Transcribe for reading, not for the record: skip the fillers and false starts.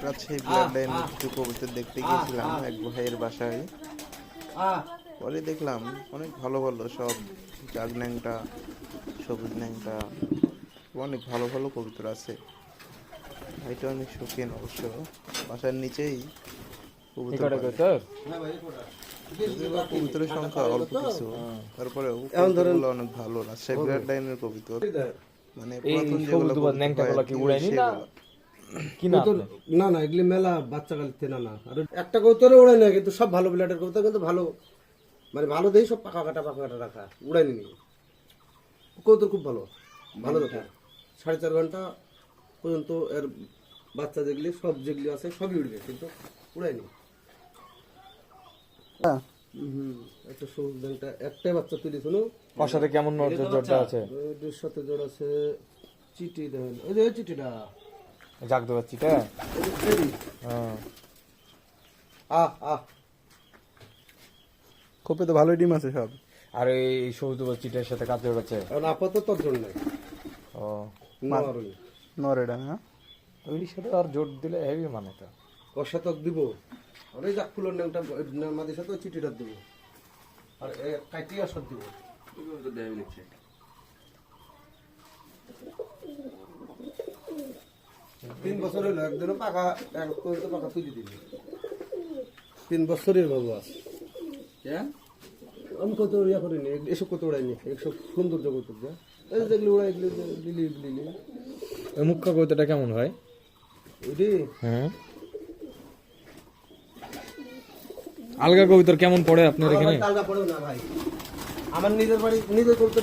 Rajshahi blood লাইনে কিছু কবুতর দেখতে গিয়েছিলাম এক ভাইয়ের বাসায়। পরে দেখলাম অনেক ভালো ভালো সব জাগ ন্যাংটা, সবুজ ন্যাংটা, অনেক ভালো ভালো কবুতর আছে। ভাইটা অনেক শৌখিন অবশ্য, বাসার নিচেই কবুতর পালে। যদিও বা কবুতরের সংখ্যা অল্প কিছু, তারপরেও কবুতরগুলো অনেক ভালো। রাজশাহী ব্লাড লাইনের কবুতর, মানে পুরাতন যেগুলো কবুতর হয় সেগুলো। না না, এগুলি মেলা বাচ্চা কালতে না না। আর একটা কবুতরে উড়াই না, কিন্তু সব ভালো ব্লাডের কবুতর, কিন্তু ভালো মানে ভালো দেই, সব পাকা কাটা রাখা, উড়াই নি। কবুতর খুব ভালো ভালো দেখা। 4.5 ঘন্টা পর্যন্ত এর বাচ্চা যেগুলি সব যেগুলি আছে সবই উড়বে, কিন্তু উড়াইনি। আচ্ছা, সবুজ ব্যাংকটা একটাই বাচ্চা তুলি শুনো। ওর সাথে কেমন জোরটা আছে? এর সাথে জোর আছে চিটি, দেখেন ওই যে চিটিটা জাগ দেওয়া চিটা। খোপে তো ভালোই ডিম আছে সব। আর এই সবুজ চিটার সাথে কাজ হচ্ছে এখন আপাতত তোর জন্য নাই। ও নরেডা না, ওই সাথে আর জোর দিলে হেভি মানে তো ওর সাথে দিব। আর এই জাক ফুলের নামটা মাদের সাথে চিটিটা দিব, আর কাইটি আর সাথে দিব। 3 বছর হলো, একদিনও পাকা এক করে পাকা তুলে দিবি। 3 বছরের বাবু আছে। আমি কত ইয়া করিনি, এসব কত উড়াইনি, এসব সৌন্দর্য কত এই যেগুলো উড়াই, এগুলো লিলি লিলি। ওই মুখ্য কবিতাটা কেমন ভাই? ওইটি আলগা কবিতার কেমন পড়ে আপনার এখানে? আলগা পড়ে না ভাই, আমার নিজের বাড়ি নিজের কবিতা